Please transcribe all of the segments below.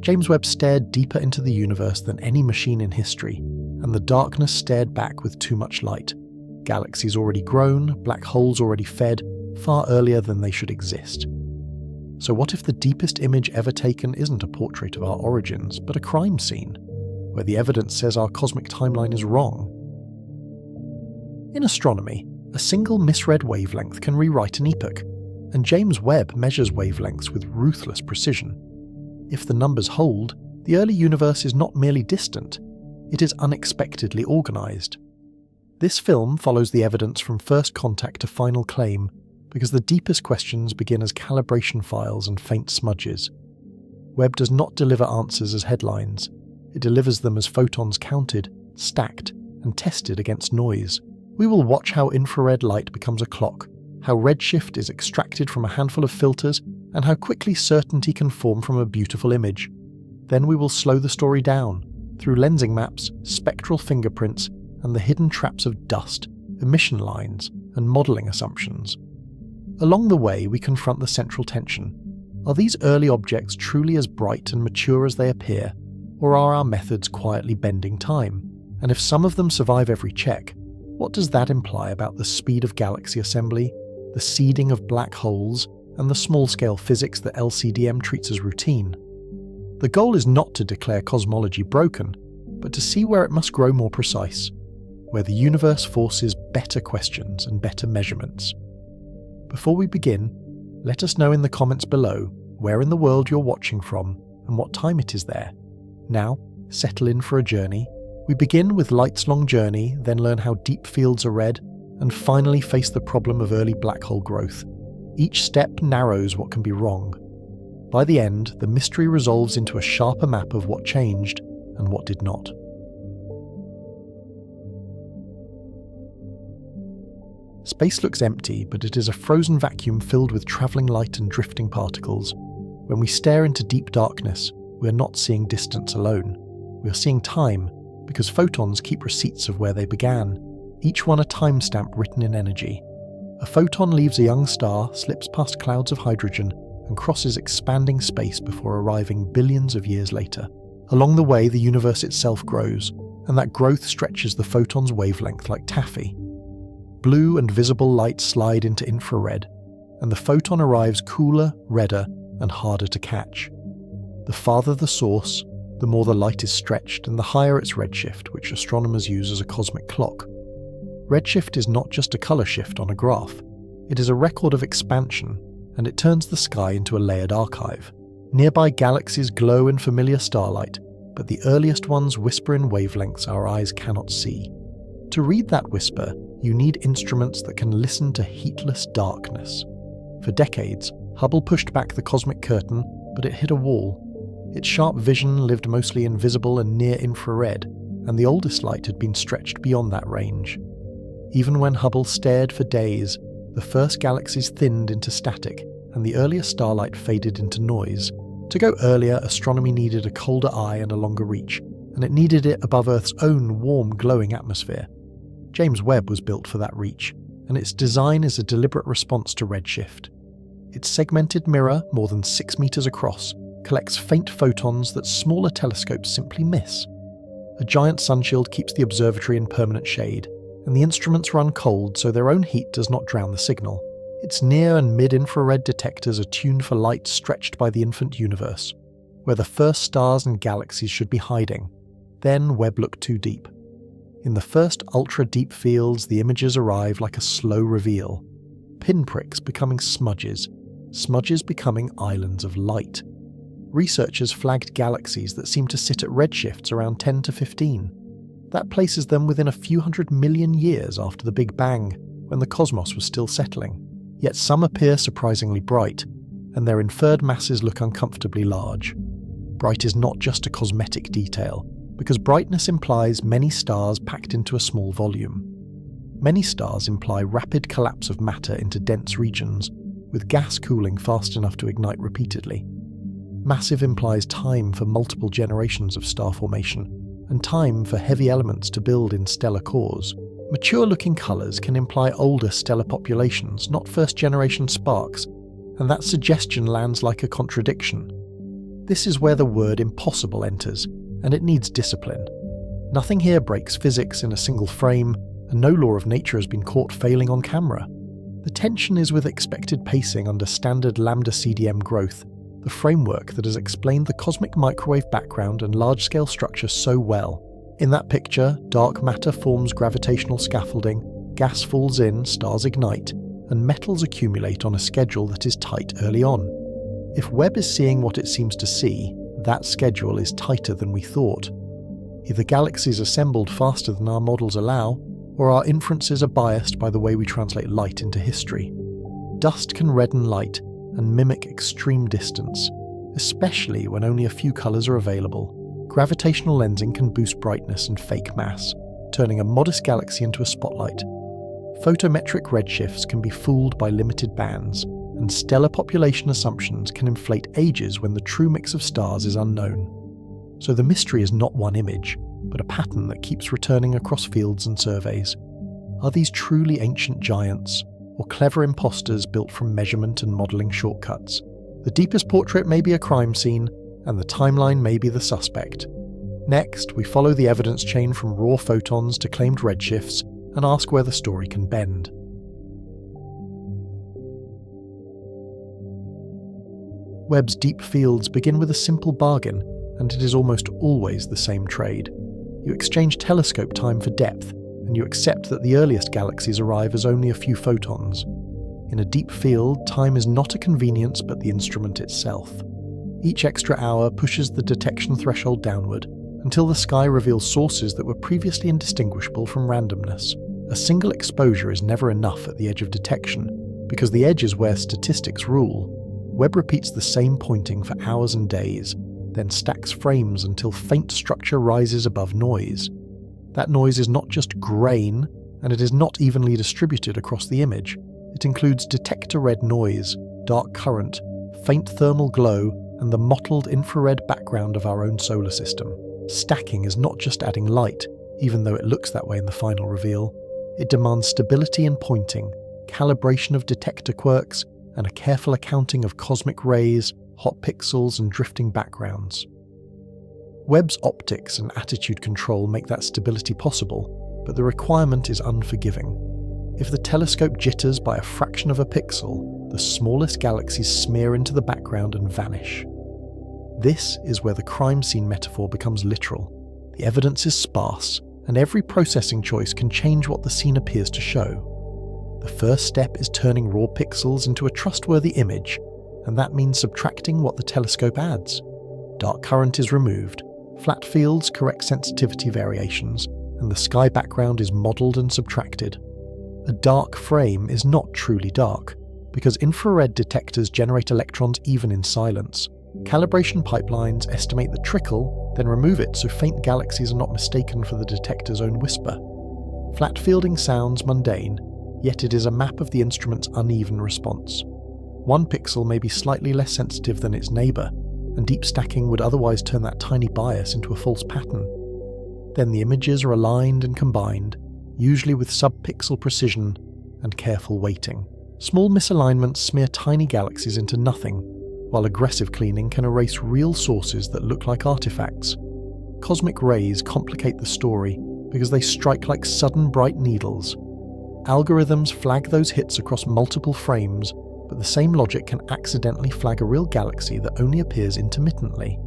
James Webb stared deeper into the universe than any machine in history, and the darkness stared back with too much light. Galaxies already grown, black holes already fed, far earlier than they should exist. So what if the deepest image ever taken isn't a portrait of our origins, but a crime scene, where the evidence says our cosmic timeline is wrong? In astronomy, a single misread wavelength can rewrite an epoch, and James Webb measures wavelengths with ruthless precision. If the numbers hold, the early universe is not merely distant, it is unexpectedly organised. This film follows the evidence from first contact to final claim, because the deepest questions begin as calibration files and faint smudges. Webb does not deliver answers as headlines, it delivers them as photons counted, stacked, and tested against noise. We will watch how infrared light becomes a clock, how redshift is extracted from a handful of filters, and how quickly certainty can form from a beautiful image. Then we will slow the story down, through lensing maps, spectral fingerprints, and the hidden traps of dust, emission lines, and modelling assumptions. Along the way, we confront the central tension. Are these early objects truly as bright and mature as they appear, or are our methods quietly bending time? And if some of them survive every check, what does that imply about the speed of galaxy assembly, the seeding of black holes, and the small-scale physics that LCDM treats as routine? The goal is not to declare cosmology broken, but to see where it must grow more precise, where the universe forces better questions and better measurements. Before we begin, let us know in the comments below where in the world you're watching from and what time it is there. Now, settle in for a journey. We begin with light's long journey, then learn how deep fields are read, and finally face the problem of early black hole growth. Each step narrows what can be wrong. By the end, the mystery resolves into a sharper map of what changed and what did not. Space looks empty, but it is a frozen vacuum filled with travelling light and drifting particles. When we stare into deep darkness, we are not seeing distance alone. We are seeing time, because photons keep receipts of where they began, each one a timestamp written in energy. A photon leaves a young star, slips past clouds of hydrogen, and crosses expanding space before arriving billions of years later. Along the way, the universe itself grows, and that growth stretches the photon's wavelength like taffy. Blue and visible light slide into infrared, and the photon arrives cooler, redder, and harder to catch. The farther the source, the more the light is stretched and the higher its redshift, which astronomers use as a cosmic clock. Redshift is not just a colour shift on a graph, it is a record of expansion, and it turns the sky into a layered archive. Nearby galaxies glow in familiar starlight, but the earliest ones whisper in wavelengths our eyes cannot see. To read that whisper, you need instruments that can listen to heatless darkness. For decades, Hubble pushed back the cosmic curtain, but it hit a wall. Its sharp vision lived mostly in visible and near-infrared, and the oldest light had been stretched beyond that range. Even when Hubble stared for days, the first galaxies thinned into static, and the earliest starlight faded into noise. To go earlier, astronomy needed a colder eye and a longer reach, and it needed it above Earth's own warm, glowing atmosphere. James Webb was built for that reach, and its design is a deliberate response to redshift. Its segmented mirror, more than 6 meters across, collects faint photons that smaller telescopes simply miss. A giant sunshield keeps the observatory in permanent shade, and the instruments run cold so their own heat does not drown the signal. Its near and mid-infrared detectors are tuned for light stretched by the infant universe, where the first stars and galaxies should be hiding. Then Webb looked too deep. In the first ultra-deep fields, the images arrive like a slow reveal. Pinpricks becoming smudges, smudges becoming islands of light. Researchers flagged galaxies that seem to sit at redshifts around 10 to 15. That places them within a few 100 million years after the Big Bang, when the cosmos was still settling. Yet some appear surprisingly bright, and their inferred masses look uncomfortably large. Bright is not just a cosmetic detail, because brightness implies many stars packed into a small volume. Many stars imply rapid collapse of matter into dense regions, with gas cooling fast enough to ignite repeatedly. Massive implies time for multiple generations of star formation, and time for heavy elements to build in stellar cores. Mature-looking colours can imply older stellar populations, not first-generation sparks, and that suggestion lands like a contradiction. This is where the word impossible enters, and it needs discipline. Nothing here breaks physics in a single frame, and no law of nature has been caught failing on camera. The tension is with expected pacing under standard lambda CDM growth, the framework that has explained the cosmic microwave background and large-scale structure so well. In that picture, dark matter forms gravitational scaffolding, gas falls in, stars ignite, and metals accumulate on a schedule that is tight early on. If Webb is seeing what it seems to see, that schedule is tighter than we thought. Either galaxies assembled faster than our models allow, or our inferences are biased by the way we translate light into history. Dust can redden light and mimic extreme distance, especially when only a few colours are available. Gravitational lensing can boost brightness and fake mass, turning a modest galaxy into a spotlight. Photometric redshifts can be fooled by limited bands, and stellar population assumptions can inflate ages when the true mix of stars is unknown. So the mystery is not one image, but a pattern that keeps returning across fields and surveys. Are these truly ancient giants, or clever imposters built from measurement and modelling shortcuts? The deepest portrait may be a crime scene, and the timeline may be the suspect. Next, we follow the evidence chain from raw photons to claimed redshifts and ask where the story can bend. Webb's deep fields begin with a simple bargain, and it is almost always the same trade. You exchange telescope time for depth, and you accept that the earliest galaxies arrive as only a few photons. In a deep field, time is not a convenience but the instrument itself. Each extra hour pushes the detection threshold downward, until the sky reveals sources that were previously indistinguishable from randomness. A single exposure is never enough at the edge of detection, because the edge is where statistics rule. Webb repeats the same pointing for hours and days, then stacks frames until faint structure rises above noise. That noise is not just grain, and it is not evenly distributed across the image. It includes detector red noise, dark current, faint thermal glow, and the mottled infrared background of our own solar system. Stacking is not just adding light, even though it looks that way in the final reveal. It demands stability in pointing, calibration of detector quirks, and a careful accounting of cosmic rays, hot pixels, and drifting backgrounds. Webb's optics and attitude control make that stability possible, but the requirement is unforgiving. If the telescope jitters by a fraction of a pixel, the smallest galaxies smear into the background and vanish. This is where the crime scene metaphor becomes literal. The evidence is sparse, and every processing choice can change what the scene appears to show. The first step is turning raw pixels into a trustworthy image, and that means subtracting what the telescope adds. Dark current is removed, flat fields correct sensitivity variations, and the sky background is modelled and subtracted. A dark frame is not truly dark, because infrared detectors generate electrons even in silence. Calibration pipelines estimate the trickle, then remove it so faint galaxies are not mistaken for the detector's own whisper. Flat fielding sounds mundane, yet it is a map of the instrument's uneven response. One pixel may be slightly less sensitive than its neighbour, and deep stacking would otherwise turn that tiny bias into a false pattern. Then the images are aligned and combined, usually with sub-pixel precision and careful weighting. Small misalignments smear tiny galaxies into nothing, while aggressive cleaning can erase real sources that look like artifacts. Cosmic rays complicate the story because they strike like sudden bright needles. Algorithms flag those hits across multiple frames, but the same logic can accidentally flag a real galaxy that only appears intermittently.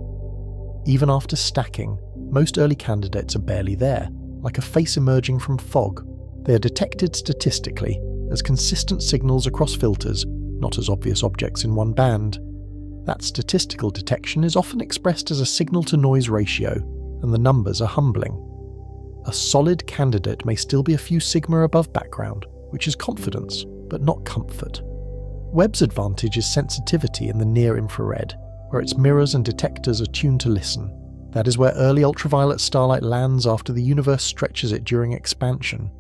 Even after stacking, most early candidates are barely there, like a face emerging from fog. They are detected statistically as consistent signals across filters, not as obvious objects in one band. That statistical detection is often expressed as a signal-to-noise ratio, and the numbers are humbling. A solid candidate may still be a few sigma above background, which is confidence, but not comfort. Webb's advantage is sensitivity in the near-infrared, where its mirrors and detectors are tuned to listen. That is where early ultraviolet starlight lands after the universe stretches it during expansion.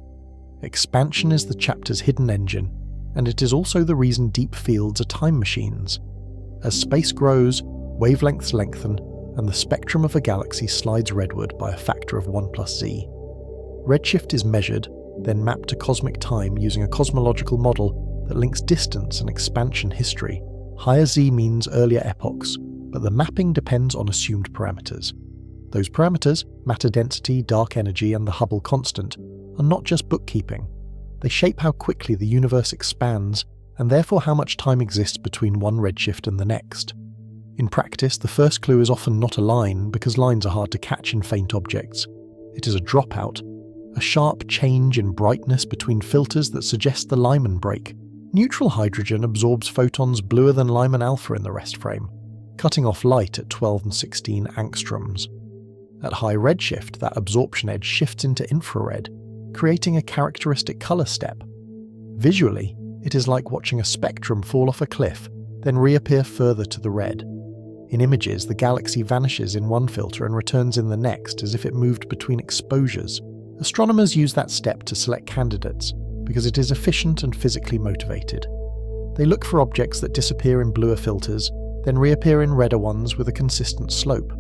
Expansion is the chapter's hidden engine, and it is also the reason deep fields are time machines. As space grows, wavelengths lengthen, and the spectrum of a galaxy slides redward by a factor of 1+z. Redshift is measured, then mapped to cosmic time using a cosmological model that links distance and expansion history. Higher Z means earlier epochs, but the mapping depends on assumed parameters. Those parameters, matter density, dark energy, and the Hubble constant, are not just bookkeeping. They shape how quickly the universe expands, and therefore how much time exists between one redshift and the next. In practice, the first clue is often not a line, because lines are hard to catch in faint objects. It is a dropout, a sharp change in brightness between filters that suggest the Lyman break. Neutral hydrogen absorbs photons bluer than Lyman alpha in the rest frame, cutting off light at 12 and 16 angstroms. At high redshift, that absorption edge shifts into infrared, creating a characteristic color step. Visually, it is like watching a spectrum fall off a cliff, then reappear further to the red. In images, the galaxy vanishes in one filter and returns in the next as if it moved between exposures. Astronomers use that step to select candidates, because it is efficient and physically motivated. They look for objects that disappear in bluer filters, then reappear in redder ones with a consistent slope.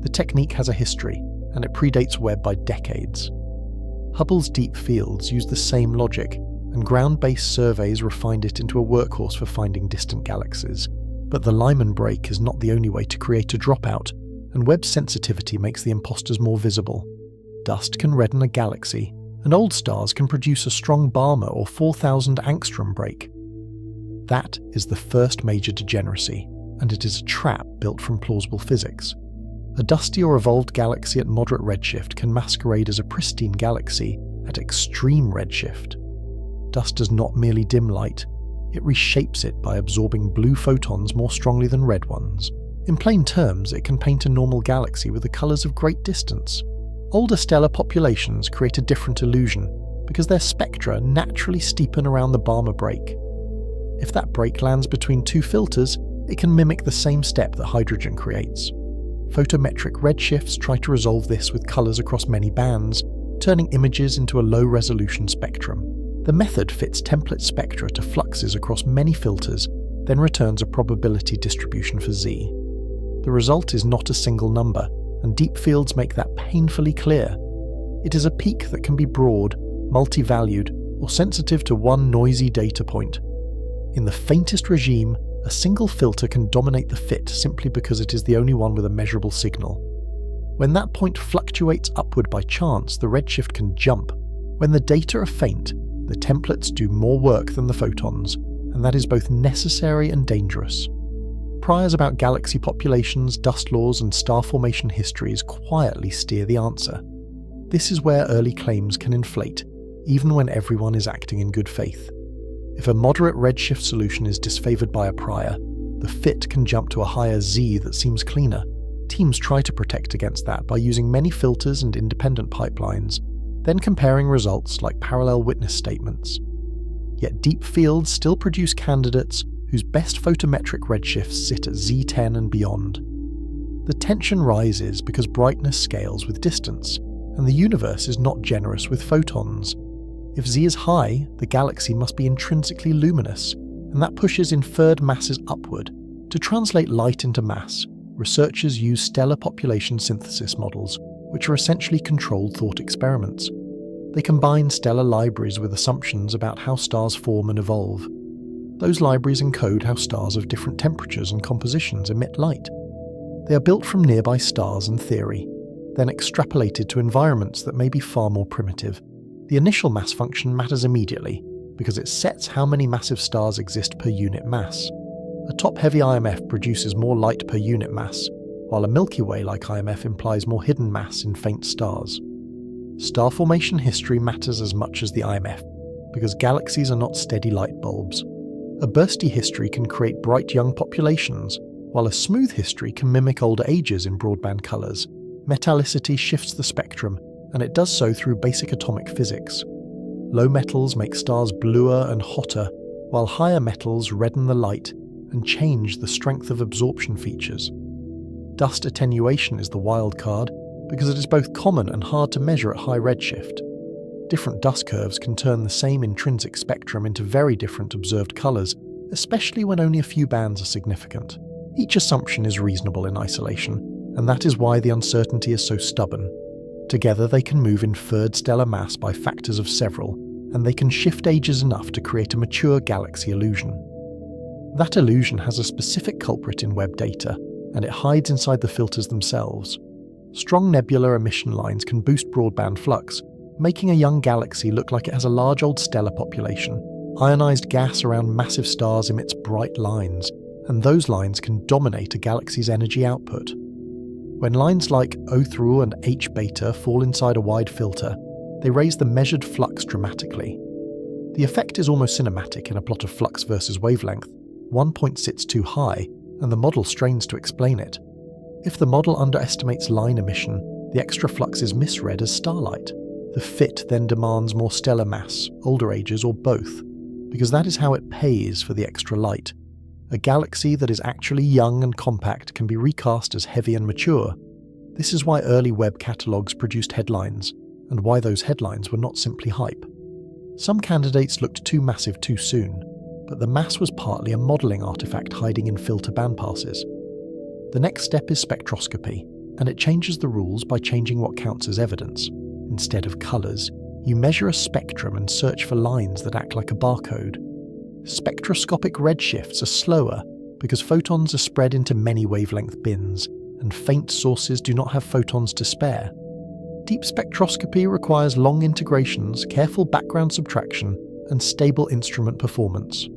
The technique has a history, and it predates Webb by decades. Hubble's deep fields use the same logic, and ground-based surveys refined it into a workhorse for finding distant galaxies. But the Lyman break is not the only way to create a dropout, and Webb's sensitivity makes the imposters more visible. Dust can redden a galaxy, and old stars can produce a strong Balmer or 4000 angstrom break. That is the first major degeneracy, and it is a trap built from plausible physics. A dusty or evolved galaxy at moderate redshift can masquerade as a pristine galaxy at extreme redshift. Dust does not merely dim light, it reshapes it by absorbing blue photons more strongly than red ones. In plain terms, it can paint a normal galaxy with the colours of great distance. Older stellar populations create a different illusion, because their spectra naturally steepen around the Balmer break. If that break lands between two filters, it can mimic the same step that hydrogen creates. Photometric redshifts try to resolve this with colours across many bands, turning images into a low-resolution spectrum. The method fits template spectra to fluxes across many filters, then returns a probability distribution for Z. The result is not a single number, and deep fields make that painfully clear. It is a peak that can be broad, multi-valued, or sensitive to one noisy data point. In the faintest regime, a single filter can dominate the fit simply because it is the only one with a measurable signal. When that point fluctuates upward by chance, the redshift can jump. When the data are faint, the templates do more work than the photons, and that is both necessary and dangerous. Priors about galaxy populations, dust laws, and star formation histories quietly steer the answer. This is where early claims can inflate, even when everyone is acting in good faith. If a moderate redshift solution is disfavored by a prior, the fit can jump to a higher Z that seems cleaner. Teams try to protect against that by using many filters and independent pipelines, then comparing results like parallel witness statements. Yet deep fields still produce candidates whose best photometric redshifts sit at Z10 and beyond. The tension rises because brightness scales with distance, and the universe is not generous with photons. If Z is high, the galaxy must be intrinsically luminous, and that pushes inferred masses upward. To translate light into mass, researchers use stellar population synthesis models, which are essentially controlled thought experiments. They combine stellar libraries with assumptions about how stars form and evolve. Those libraries encode how stars of different temperatures and compositions emit light. They are built from nearby stars in theory, then extrapolated to environments that may be far more primitive. The initial mass function matters immediately, because it sets how many massive stars exist per unit mass. A top-heavy IMF produces more light per unit mass, while a Milky Way-like IMF implies more hidden mass in faint stars. Star formation history matters as much as the IMF, because galaxies are not steady light bulbs. A bursty history can create bright young populations, while a smooth history can mimic older ages in broadband colours. Metallicity shifts the spectrum, and it does so through basic atomic physics. Low metals make stars bluer and hotter, while higher metals redden the light and change the strength of absorption features. Dust attenuation is the wild card, because it is both common and hard to measure at high redshift. Different dust curves can turn the same intrinsic spectrum into very different observed colours, especially when only a few bands are significant. Each assumption is reasonable in isolation, and that is why the uncertainty is so stubborn. Together they can move inferred stellar mass by factors of several, and they can shift ages enough to create a mature galaxy illusion. That illusion has a specific culprit in Webb data, and it hides inside the filters themselves. Strong nebular emission lines can boost broadband flux, making a young galaxy look like it has a large old stellar population. Ionized gas around massive stars emits bright lines, and those lines can dominate a galaxy's energy output. When lines like O through and H beta fall inside a wide filter, they raise the measured flux dramatically. The effect is almost cinematic in a plot of flux versus wavelength. One point sits too high, and the model strains to explain it. If the model underestimates line emission, the extra flux is misread as starlight. The fit then demands more stellar mass, older ages, or both, because that is how it pays for the extra light. A galaxy that is actually young and compact can be recast as heavy and mature. This is why early Webb catalogues produced headlines, and why those headlines were not simply hype. Some candidates looked too massive too soon, but the mass was partly a modelling artifact hiding in filter bandpasses. The next step is spectroscopy, and it changes the rules by changing what counts as evidence. Instead of colours, you measure a spectrum and search for lines that act like a barcode. Spectroscopic redshifts are slower because photons are spread into many wavelength bins, and faint sources do not have photons to spare. Deep spectroscopy requires long integrations, careful background subtraction, and stable instrument performance.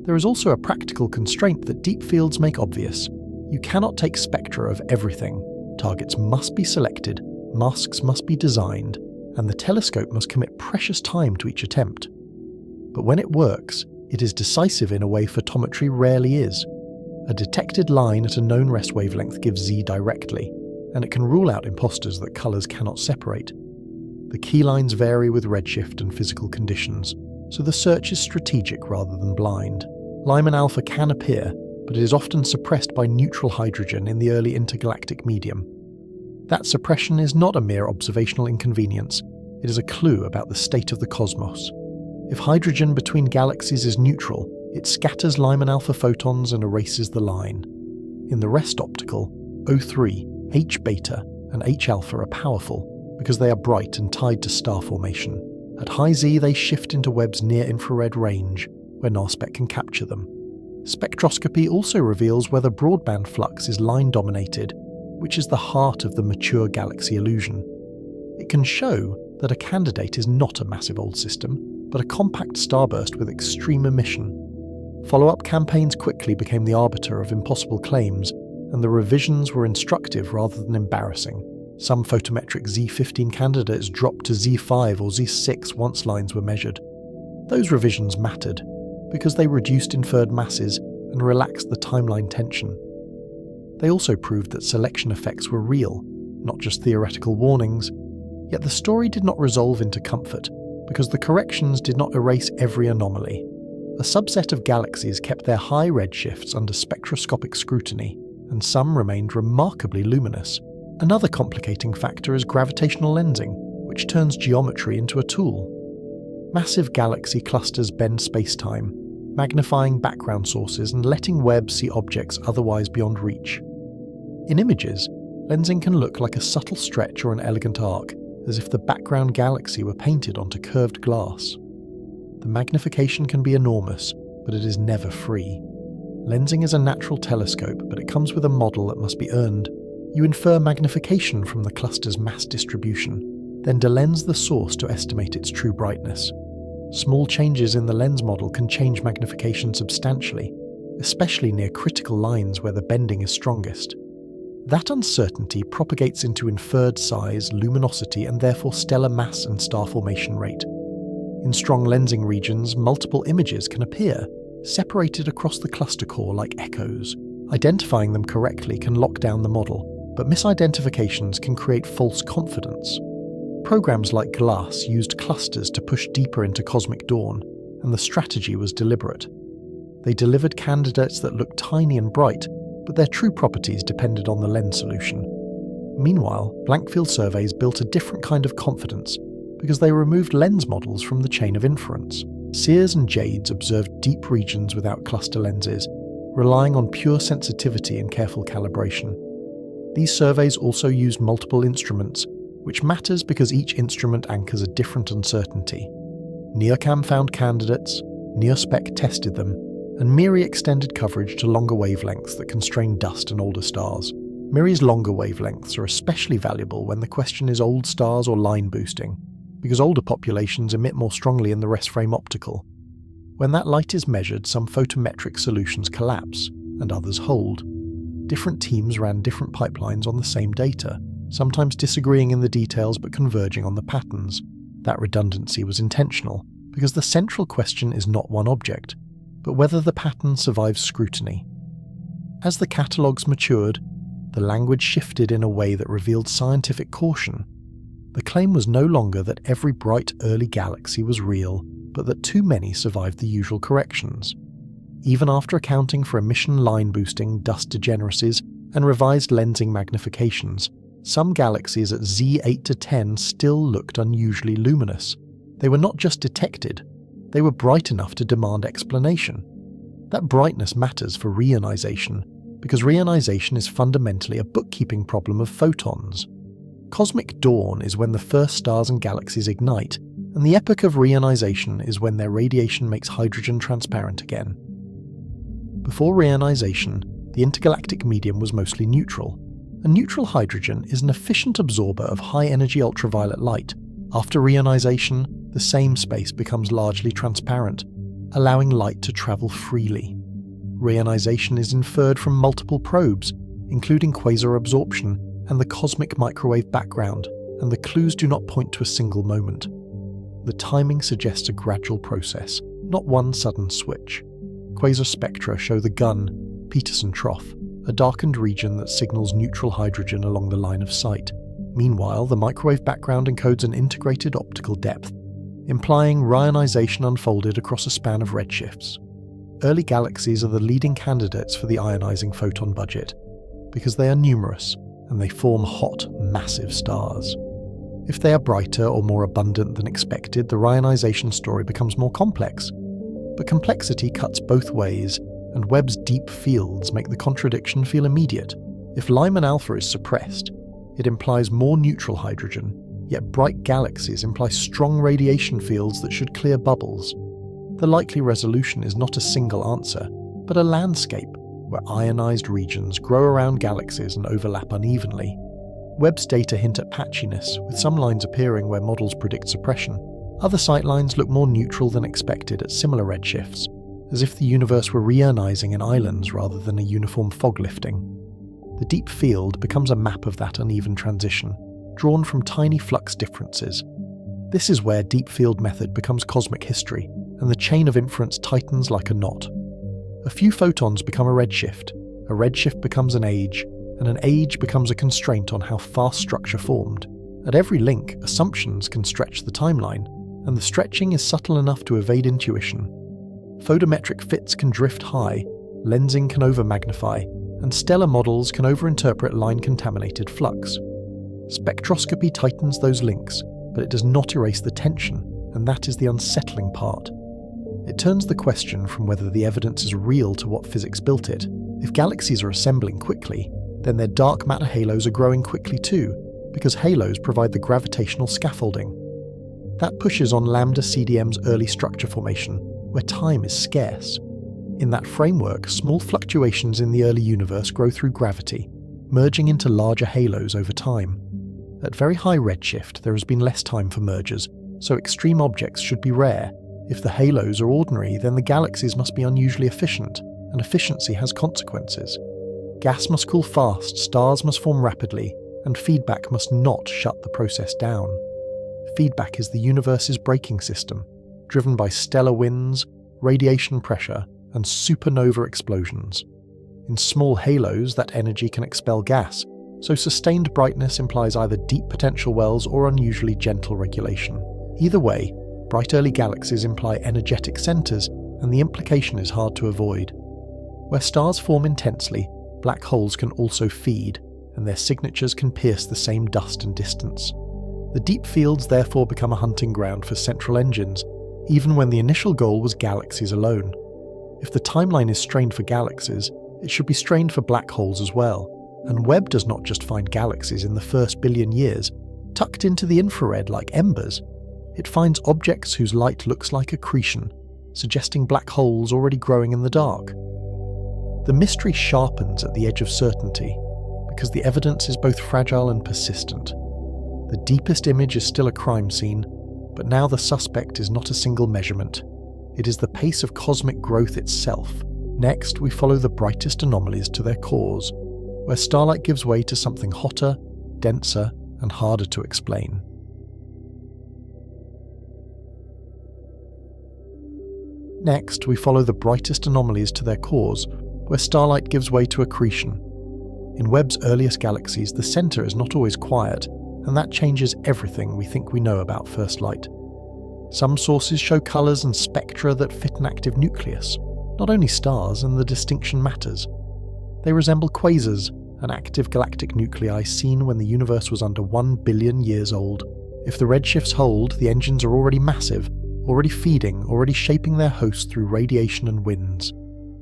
There is also a practical constraint that deep fields make obvious. You cannot take spectra of everything. Targets must be selected, masks must be designed, and the telescope must commit precious time to each attempt. But when it works, it is decisive in a way photometry rarely is. A detected line at a known rest wavelength gives Z directly, and it can rule out imposters that colours cannot separate. The key lines vary with redshift and physical conditions, so the search is strategic rather than blind. Lyman alpha can appear, but it is often suppressed by neutral hydrogen in the early intergalactic medium. That suppression is not a mere observational inconvenience, it is a clue about the state of the cosmos. If hydrogen between galaxies is neutral, it scatters Lyman alpha photons and erases the line. In the rest optical, O3, H beta, and H alpha are powerful because they are bright and tied to star formation. At high Z, they shift into Webb's near-infrared range, where NARSpec can capture them. Spectroscopy also reveals whether broadband flux is line-dominated, which is the heart of the mature galaxy illusion. It can show that a candidate is not a massive old system, but a compact starburst with extreme emission. Follow-up campaigns quickly became the arbiter of impossible claims, and the revisions were instructive rather than embarrassing. Some photometric Z15 candidates dropped to Z5 or Z6 once lines were measured. Those revisions mattered, because they reduced inferred masses and relaxed the timeline tension. They also proved that selection effects were real, not just theoretical warnings. Yet the story did not resolve into comfort, because the corrections did not erase every anomaly. A subset of galaxies kept their high redshifts under spectroscopic scrutiny, and some remained remarkably luminous. Another complicating factor is gravitational lensing, which turns geometry into a tool. Massive galaxy clusters bend space-time, magnifying background sources and letting Webb see objects otherwise beyond reach. In images, lensing can look like a subtle stretch or an elegant arc, as if the background galaxy were painted onto curved glass. The magnification can be enormous, but it is never free. Lensing is a natural telescope, but it comes with a model that must be earned. You infer magnification from the cluster's mass distribution, then delens the source to estimate its true brightness. Small changes in the lens model can change magnification substantially, especially near critical lines where the bending is strongest. That uncertainty propagates into inferred size, luminosity, and therefore stellar mass and star formation rate. In strong lensing regions, multiple images can appear, separated across the cluster core like echoes. Identifying them correctly can lock down the model, but misidentifications can create false confidence. Programs like GLASS used clusters to push deeper into cosmic dawn, and the strategy was deliberate. They delivered candidates that looked tiny and bright, but their true properties depended on the lens solution. Meanwhile, blank field surveys built a different kind of confidence, because they removed lens models from the chain of inference. Sears and Jades observed deep regions without cluster lenses, relying on pure sensitivity and careful calibration. These surveys also used multiple instruments, which matters because each instrument anchors a different uncertainty. NeoCam found candidates, NeoSpec tested them, and MIRI extended coverage to longer wavelengths that constrain dust and older stars. MIRI's longer wavelengths are especially valuable when the question is old stars or line boosting, because older populations emit more strongly in the rest frame optical. When that light is measured, some photometric solutions collapse, and others hold. Different teams ran different pipelines on the same data, sometimes disagreeing in the details but converging on the patterns. That redundancy was intentional, because the central question is not one object, but whether the pattern survives scrutiny. As the catalogues matured, the language shifted in a way that revealed scientific caution. The claim was no longer that every bright early galaxy was real, but that too many survived the usual corrections. Even after accounting for emission line boosting, dust degeneracies, and revised lensing magnifications, some galaxies at Z8 to 10 still looked unusually luminous. They were not just detected, they were bright enough to demand explanation. That brightness matters for reionization, because reionization is fundamentally a bookkeeping problem of photons. Cosmic dawn is when the first stars and galaxies ignite, and the epoch of reionization is when their radiation makes hydrogen transparent again. Before reionization, the intergalactic medium was mostly neutral. A neutral hydrogen is an efficient absorber of high-energy ultraviolet light. After reionization, the same space becomes largely transparent, allowing light to travel freely. Reionization is inferred from multiple probes, including quasar absorption and the cosmic microwave background, and the clues do not point to a single moment. The timing suggests a gradual process, not one sudden switch. Quasar spectra show the gun, Peterson Trough, a darkened region that signals neutral hydrogen along the line of sight. Meanwhile, the microwave background encodes an integrated optical depth, implying reionization unfolded across a span of redshifts. Early galaxies are the leading candidates for the ionizing photon budget, because they are numerous and they form hot, massive stars. If they are brighter or more abundant than expected, the reionization story becomes more complex. But complexity cuts both ways, and Webb's deep fields make the contradiction feel immediate. If Lyman alpha is suppressed, it implies more neutral hydrogen, yet bright galaxies imply strong radiation fields that should clear bubbles. The likely resolution is not a single answer, but a landscape where ionized regions grow around galaxies and overlap unevenly. Webb's data hint at patchiness, with some lines appearing where models predict suppression. Other sightlines look more neutral than expected at similar redshifts, as if the universe were reionizing in islands rather than a uniform fog lifting. The deep field becomes a map of that uneven transition, drawn from tiny flux differences. This is where deep field method becomes cosmic history, and the chain of inference tightens like a knot. A few photons become a redshift becomes an age, and an age becomes a constraint on how fast structure formed. At every link, assumptions can stretch the timeline, and the stretching is subtle enough to evade intuition. Photometric fits can drift high, lensing can over-magnify, and stellar models can overinterpret line-contaminated flux. Spectroscopy tightens those links, but it does not erase the tension, and that is the unsettling part. It turns the question from whether the evidence is real to what physics built it. If galaxies are assembling quickly, then their dark matter halos are growing quickly too, because halos provide the gravitational scaffolding. That pushes on lambda CDM's early structure formation, where time is scarce. In that framework, small fluctuations in the early universe grow through gravity, merging into larger halos over time. At very high redshift, there has been less time for mergers, so extreme objects should be rare. If the halos are ordinary, then the galaxies must be unusually efficient, and efficiency has consequences. Gas must cool fast, stars must form rapidly, and feedback must not shut the process down. Feedback is the universe's braking system, driven by stellar winds, radiation pressure, and supernova explosions. In small halos, that energy can expel gas, so sustained brightness implies either deep potential wells or unusually gentle regulation. Either way, bright early galaxies imply energetic centers, and the implication is hard to avoid. Where stars form intensely, black holes can also feed, and their signatures can pierce the same dust and distance. The deep fields therefore become a hunting ground for central engines, even when the initial goal was galaxies alone. If the timeline is strained for galaxies, it should be strained for black holes as well, and Webb does not just find galaxies in the first billion years, tucked into the infrared like embers. It finds objects whose light looks like accretion, suggesting black holes already growing in the dark. The mystery sharpens at the edge of certainty, because the evidence is both fragile and persistent. The deepest image is still a crime scene, but now the suspect is not a single measurement. It is the pace of cosmic growth itself. Next, we follow the brightest anomalies to their cores, where starlight gives way to something hotter, denser, and harder to explain. Next, we follow the brightest anomalies to their cores, where starlight gives way to accretion. In Webb's earliest galaxies, the centre is not always quiet, and that changes everything we think we know about first light. Some sources show colours and spectra that fit an active nucleus, not only stars, and the distinction matters. They resemble quasars, an active galactic nuclei seen when the universe was under 1 billion years old. If the redshifts hold, the engines are already massive, already feeding, already shaping their host through radiation and winds.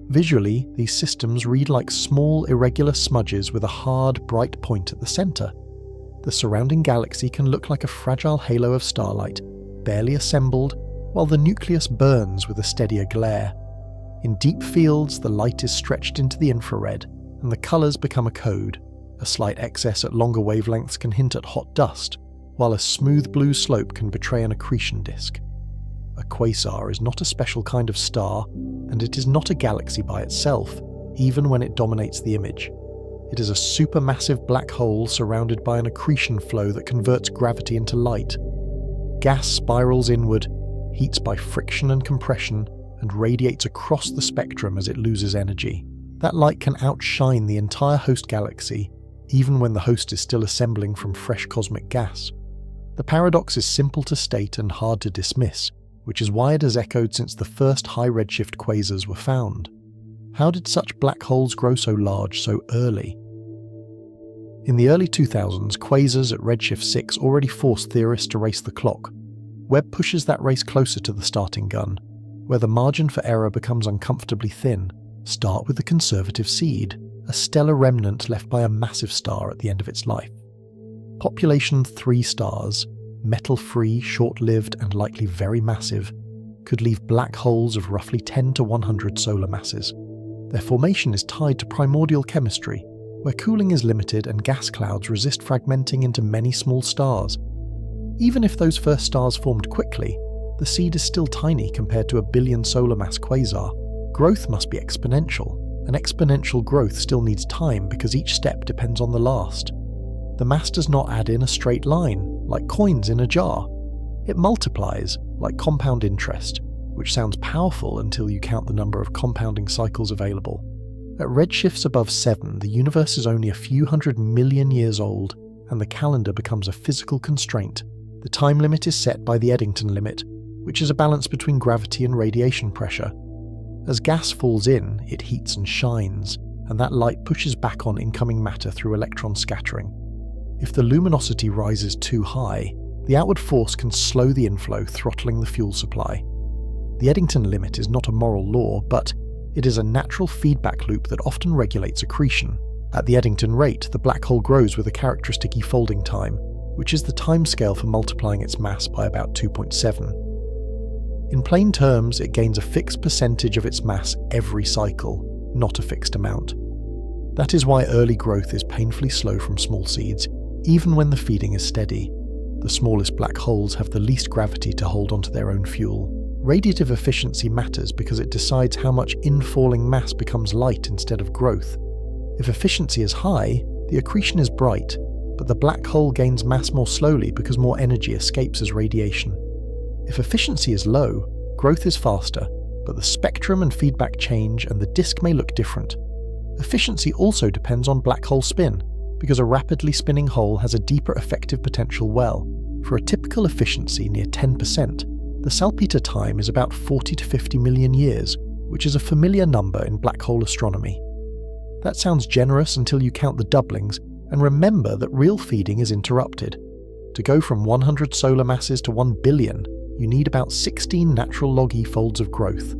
Visually, these systems read like small, irregular smudges with a hard, bright point at the centre. The surrounding galaxy can look like a fragile halo of starlight, barely assembled, while the nucleus burns with a steadier glare. In deep fields, the light is stretched into the infrared, and the colours become a code. A slight excess at longer wavelengths can hint at hot dust, while a smooth blue slope can betray an accretion disk. A quasar is not a special kind of star, and it is not a galaxy by itself, even when it dominates the image. It is a supermassive black hole surrounded by an accretion flow that converts gravity into light. Gas spirals inward, heats by friction and compression, and radiates across the spectrum as it loses energy. That light can outshine the entire host galaxy, even when the host is still assembling from fresh cosmic gas. The paradox is simple to state and hard to dismiss, which is why it has echoed since the first high redshift quasars were found. How did such black holes grow so large so early? In the early 2000s, quasars at redshift 6 already forced theorists to race the clock. Webb pushes that race closer to the starting gun, where the margin for error becomes uncomfortably thin. Start with the conservative seed, a stellar remnant left by a massive star at the end of its life. Population 3 stars, metal-free, short-lived, and likely very massive, could leave black holes of roughly 10 to 100 solar masses. Their formation is tied to primordial chemistry, where cooling is limited and gas clouds resist fragmenting into many small stars. Even if those first stars formed quickly, the seed is still tiny compared to a billion solar mass quasar. Growth must be exponential, and exponential growth still needs time because each step depends on the last. The mass does not add in a straight line, like coins in a jar. It multiplies, like compound interest, which sounds powerful until you count the number of compounding cycles available. At redshifts above 7, the universe is only a few 100 million years old, and the calendar becomes a physical constraint. The time limit is set by the Eddington limit, which is a balance between gravity and radiation pressure. As gas falls in, it heats and shines, and that light pushes back on incoming matter through electron scattering. If the luminosity rises too high, the outward force can slow the inflow, throttling the fuel supply. The Eddington limit is not a moral law, but it is a natural feedback loop that often regulates accretion. At the Eddington rate, the black hole grows with a characteristic efolding time, which is the timescale for multiplying its mass by about 2.7. In plain terms, it gains a fixed percentage of its mass every cycle, not a fixed amount. That is why early growth is painfully slow from small seeds, even when the feeding is steady. The smallest black holes have the least gravity to hold onto their own fuel. Radiative efficiency matters because it decides how much infalling mass becomes light instead of growth. If efficiency is high, the accretion is bright, but the black hole gains mass more slowly because more energy escapes as radiation. If efficiency is low, growth is faster, but the spectrum and feedback change and the disk may look different. Efficiency also depends on black hole spin, because a rapidly spinning hole has a deeper effective potential well. For a typical efficiency near 10%, the salpeter time is about 40 to 50 million years, which is a familiar number in black hole astronomy. That sounds generous until you count the doublings and remember that real feeding is interrupted. To go from 100 solar masses to 1 billion, you need about 16 natural log e-folds of growth.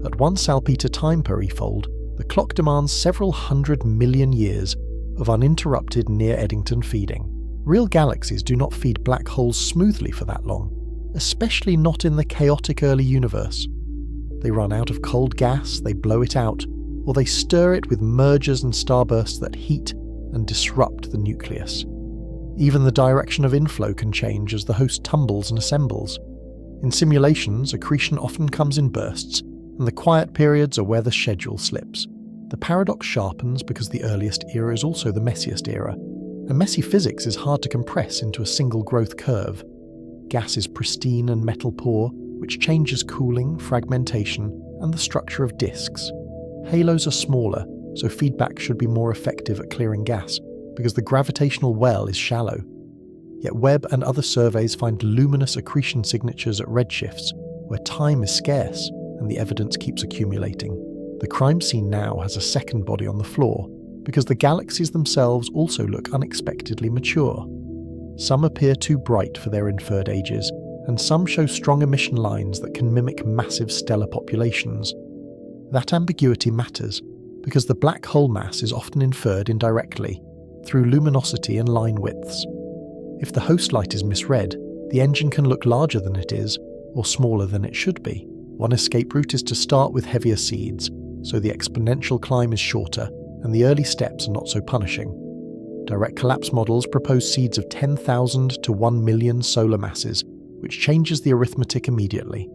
At 1 salpeter time per e-fold, the clock demands several 100 million years of uninterrupted near-Eddington feeding. Real galaxies do not feed black holes smoothly for that long, especially not in the chaotic early universe. They run out of cold gas, they blow it out, or they stir it with mergers and starbursts that heat and disrupt the nucleus. Even the direction of inflow can change as the host tumbles and assembles. In simulations, accretion often comes in bursts, and the quiet periods are where the schedule slips. The paradox sharpens because the earliest era is also the messiest era, and messy physics is hard to compress into a single growth curve. Gas is pristine and metal poor, which changes cooling, fragmentation, and the structure of disks. Halos are smaller, so feedback should be more effective at clearing gas, because the gravitational well is shallow. Yet Webb and other surveys find luminous accretion signatures at redshifts, where time is scarce and the evidence keeps accumulating. The crime scene now has a second body on the floor, because the galaxies themselves also look unexpectedly mature. Some appear too bright for their inferred ages, and some show strong emission lines that can mimic massive stellar populations. That ambiguity matters, because the black hole mass is often inferred indirectly, through luminosity and line widths. If the host light is misread, the engine can look larger than it is, or smaller than it should be. One escape route is to start with heavier seeds, so the exponential climb is shorter, and the early steps are not so punishing. Direct collapse models propose seeds of 10,000 to 1 million solar masses, which changes the arithmetic immediately.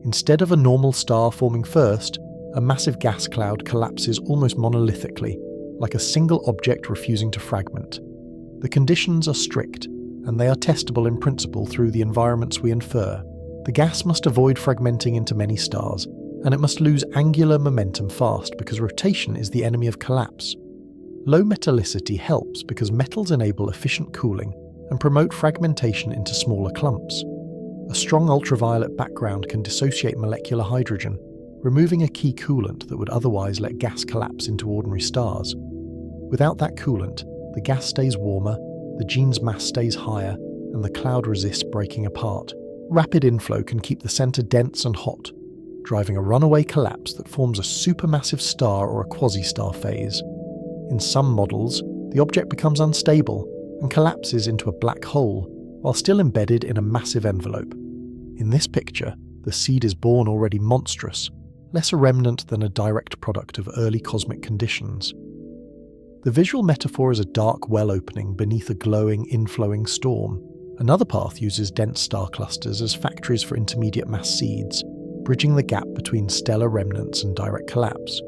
Instead of a normal star forming first, a massive gas cloud collapses almost monolithically, like a single object refusing to fragment. The conditions are strict, and they are testable in principle through the environments we infer. The gas must avoid fragmenting into many stars, and it must lose angular momentum fast because rotation is the enemy of collapse. Low metallicity helps because metals enable efficient cooling and promote fragmentation into smaller clumps. A strong ultraviolet background can dissociate molecular hydrogen, removing a key coolant that would otherwise let gas collapse into ordinary stars. Without that coolant, the gas stays warmer, the gene's mass stays higher, and the cloud resists breaking apart. Rapid inflow can keep the center dense and hot, driving a runaway collapse that forms a supermassive star or a quasi-star phase. In some models, the object becomes unstable and collapses into a black hole, while still embedded in a massive envelope. In this picture, the seed is born already monstrous, less a remnant than a direct product of early cosmic conditions. The visual metaphor is a dark well opening beneath a glowing, inflowing storm. Another path uses dense star clusters as factories for intermediate mass seeds, bridging the gap between stellar remnants and direct collapse.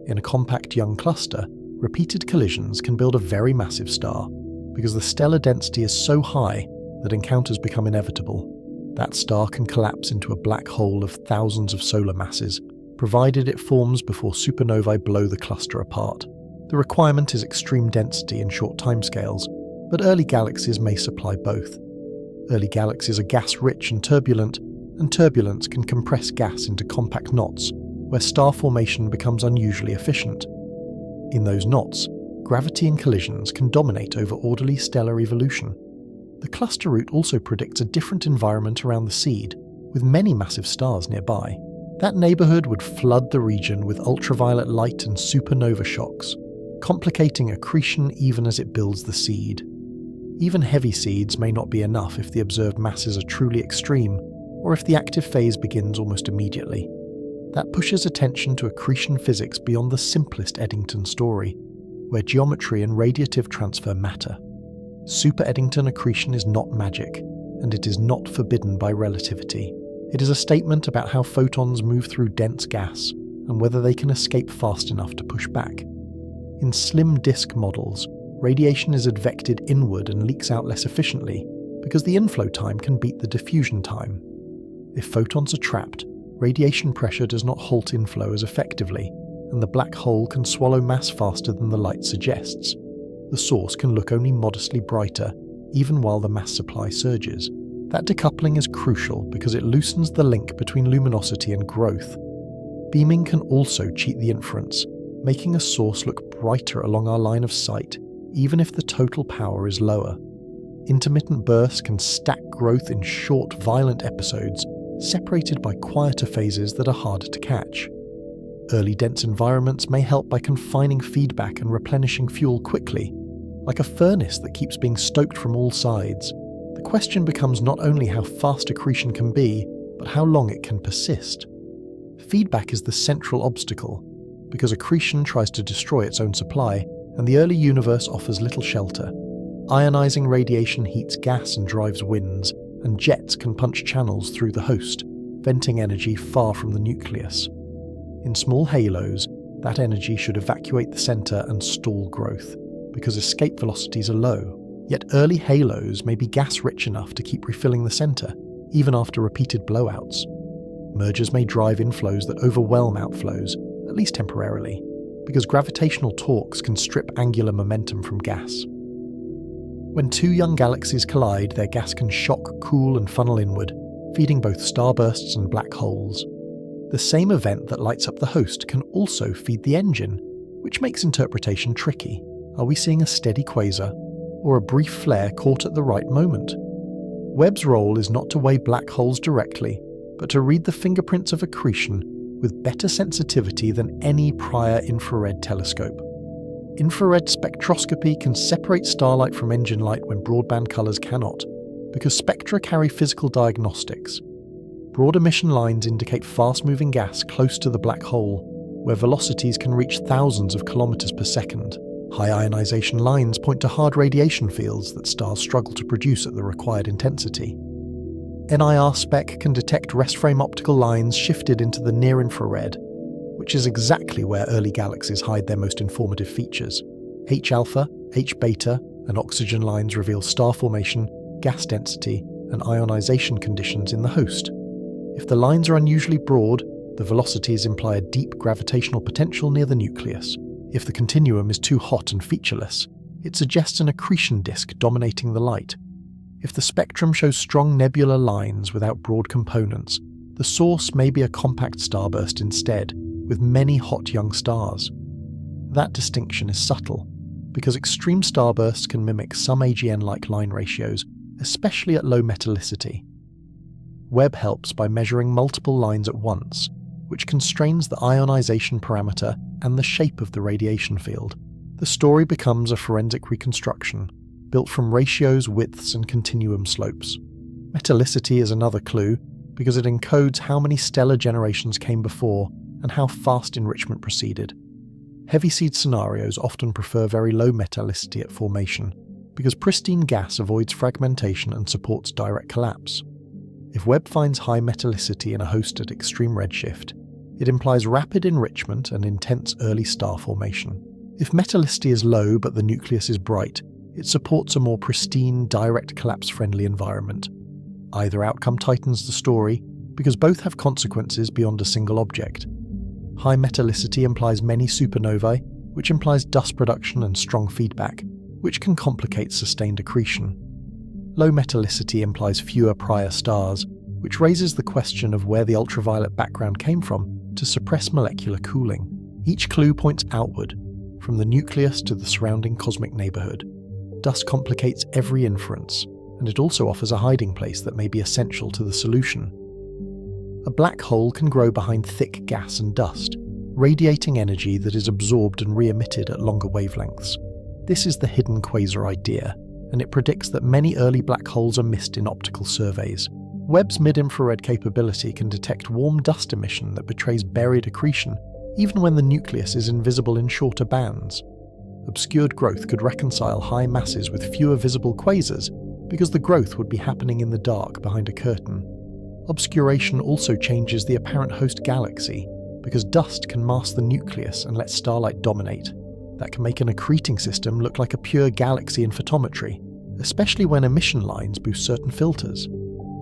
In a compact young cluster, repeated collisions can build a very massive star, because the stellar density is so high that encounters become inevitable. That star can collapse into a black hole of thousands of solar masses, provided it forms before supernovae blow the cluster apart. The requirement is extreme density and short timescales, but early galaxies may supply both. Early galaxies are gas-rich and turbulence can compress gas into compact knots, where star formation becomes unusually efficient. In those knots, gravity and collisions can dominate over orderly stellar evolution. The cluster route also predicts a different environment around the seed, with many massive stars nearby. That neighborhood would flood the region with ultraviolet light and supernova shocks, complicating accretion even as it builds the seed. Even heavy seeds may not be enough if the observed masses are truly extreme, or if the active phase begins almost immediately. That pushes attention to accretion physics beyond the simplest Eddington story, where geometry and radiative transfer matter. Super Eddington accretion is not magic, and it is not forbidden by relativity. It is a statement about how photons move through dense gas, and whether they can escape fast enough to push back. In slim disk models, radiation is advected inward and leaks out less efficiently, because the inflow time can beat the diffusion time. If photons are trapped, radiation pressure does not halt inflow as effectively, and the black hole can swallow mass faster than the light suggests. The source can look only modestly brighter, even while the mass supply surges. That decoupling is crucial because it loosens the link between luminosity and growth. Beaming can also cheat the inference, making a source look brighter along our line of sight, even if the total power is lower. Intermittent bursts can stack growth in short, violent episodes, separated by quieter phases that are harder to catch. Early dense environments may help by confining feedback and replenishing fuel quickly, like a furnace that keeps being stoked from all sides. The question becomes not only how fast accretion can be, but how long it can persist. Feedback is the central obstacle, because accretion tries to destroy its own supply, and the early universe offers little shelter. Ionizing radiation heats gas and drives winds, and jets can punch channels through the host, venting energy far from the nucleus. In small halos, that energy should evacuate the center and stall growth, because escape velocities are low. Yet early halos may be gas-rich enough to keep refilling the center, even after repeated blowouts. Mergers may drive inflows that overwhelm outflows, at least temporarily, because gravitational torques can strip angular momentum from gas. When two young galaxies collide, their gas can shock, cool, and funnel inward, feeding both starbursts and black holes. The same event that lights up the host can also feed the engine, which makes interpretation tricky. Are we seeing a steady quasar, or a brief flare caught at the right moment? Webb's role is not to weigh black holes directly, but to read the fingerprints of accretion with better sensitivity than any prior infrared telescope. Infrared spectroscopy can separate starlight from engine light when broadband colours cannot, because spectra carry physical diagnostics. Broad emission lines indicate fast-moving gas close to the black hole, where velocities can reach thousands of kilometers per second. High ionization lines point to hard radiation fields that stars struggle to produce at the required intensity. NIR spec can detect rest frame optical lines shifted into the near-infrared, which is exactly where early galaxies hide their most informative features. H-alpha, H-beta, and oxygen lines reveal star formation, gas density, and ionization conditions in the host. If the lines are unusually broad, the velocities imply a deep gravitational potential near the nucleus. If the continuum is too hot and featureless, it suggests an accretion disk dominating the light. If the spectrum shows strong nebular lines without broad components, the source may be a compact starburst instead, with many hot young stars. That distinction is subtle, because extreme starbursts can mimic some AGN-like line ratios, especially at low metallicity. Webb helps by measuring multiple lines at once, which constrains the ionization parameter and the shape of the radiation field. The story becomes a forensic reconstruction, built from ratios, widths, and continuum slopes. Metallicity is another clue, because it encodes how many stellar generations came before and how fast enrichment proceeded. Heavy seed scenarios often prefer very low metallicity at formation, because pristine gas avoids fragmentation and supports direct collapse. If Webb finds high metallicity in a host at extreme redshift, it implies rapid enrichment and intense early star formation. If metallicity is low but the nucleus is bright, it supports a more pristine, direct collapse-friendly environment. Either outcome tightens the story, because both have consequences beyond a single object. High metallicity implies many supernovae, which implies dust production and strong feedback, which can complicate sustained accretion. Low metallicity implies fewer prior stars, which raises the question of where the ultraviolet background came from to suppress molecular cooling. Each clue points outward, from the nucleus to the surrounding cosmic neighborhood. Dust complicates every inference, and it also offers a hiding place that may be essential to the solution. A black hole can grow behind thick gas and dust, radiating energy that is absorbed and re-emitted at longer wavelengths. This is the hidden quasar idea, and it predicts that many early black holes are missed in optical surveys. Webb's mid-infrared capability can detect warm dust emission that betrays buried accretion, even when the nucleus is invisible in shorter bands. Obscured growth could reconcile high masses with fewer visible quasars, because the growth would be happening in the dark behind a curtain. Obscuration also changes the apparent host galaxy, because dust can mask the nucleus and let starlight dominate. That can make an accreting system look like a pure galaxy in photometry, especially when emission lines boost certain filters.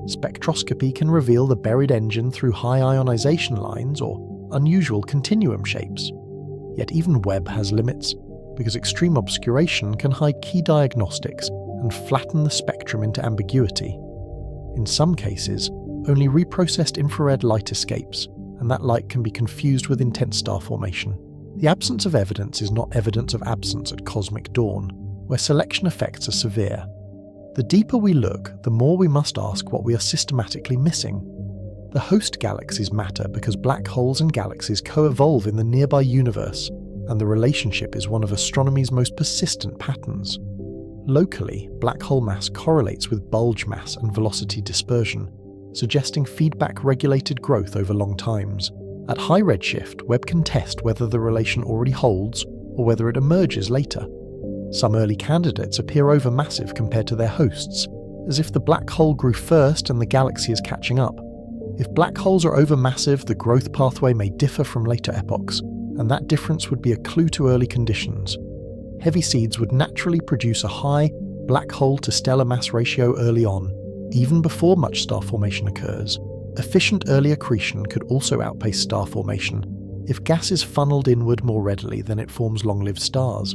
Spectroscopy can reveal the buried engine through high ionization lines or unusual continuum shapes. Yet even Webb has limits, because extreme obscuration can hide key diagnostics and flatten the spectrum into ambiguity. In some cases, only reprocessed infrared light escapes, and that light can be confused with intense star formation. The absence of evidence is not evidence of absence at cosmic dawn, where selection effects are severe. The deeper we look, the more we must ask what we are systematically missing. The host galaxies matter because black holes and galaxies co-evolve in the nearby universe, and the relationship is one of astronomy's most persistent patterns. Locally, black hole mass correlates with bulge mass and velocity dispersion, suggesting feedback-regulated growth over long times. At high redshift, Webb can test whether the relation already holds or whether it emerges later. Some early candidates appear overmassive compared to their hosts, as if the black hole grew first and the galaxy is catching up. If black holes are overmassive, the growth pathway may differ from later epochs, and that difference would be a clue to early conditions. Heavy seeds would naturally produce a high black hole to stellar mass ratio early on, even before much star formation occurs. Efficient early accretion could also outpace star formation if gas is funneled inward more readily than it forms long-lived stars.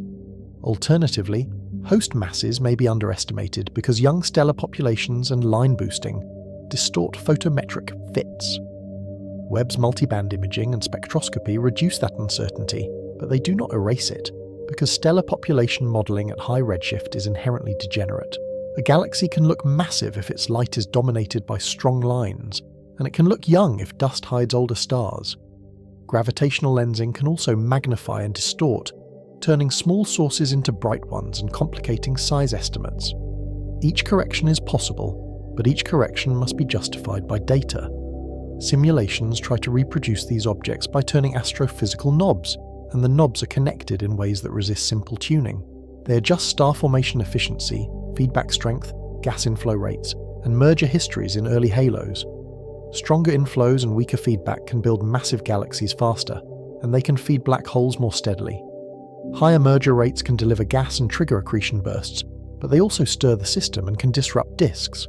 Alternatively, host masses may be underestimated because young stellar populations and line boosting distort photometric fits. Webb's multiband imaging and spectroscopy reduce that uncertainty, but they do not erase it, because stellar population modelling at high redshift is inherently degenerate. A galaxy can look massive if its light is dominated by strong lines, and it can look young if dust hides older stars. Gravitational lensing can also magnify and distort, turning small sources into bright ones and complicating size estimates. Each correction is possible, but each correction must be justified by data. Simulations try to reproduce these objects by turning astrophysical knobs, and the knobs are connected in ways that resist simple tuning. They adjust star formation efficiency, feedback strength, gas inflow rates, and merger histories in early halos. Stronger inflows and weaker feedback can build massive galaxies faster, and they can feed black holes more steadily. Higher merger rates can deliver gas and trigger accretion bursts, but they also stir the system and can disrupt disks.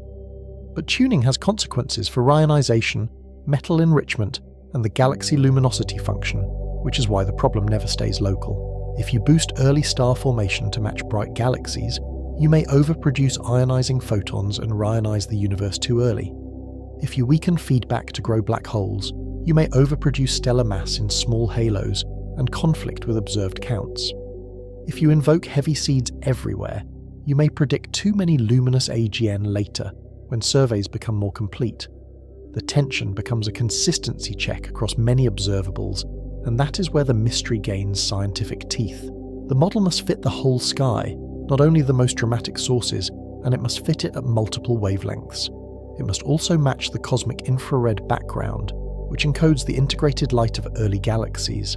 But tuning has consequences for ionization, metal enrichment, and the galaxy luminosity function, which is why the problem never stays local. If you boost early star formation to match bright galaxies, you may overproduce ionizing photons and reionize the universe too early. If you weaken feedback to grow black holes, you may overproduce stellar mass in small halos and conflict with observed counts. If you invoke heavy seeds everywhere, you may predict too many luminous AGN later, when surveys become more complete. The tension becomes a consistency check across many observables, and that is where the mystery gains scientific teeth. The model must fit the whole sky, not only the most dramatic sources, and it must fit it at multiple wavelengths. It must also match the cosmic infrared background, which encodes the integrated light of early galaxies.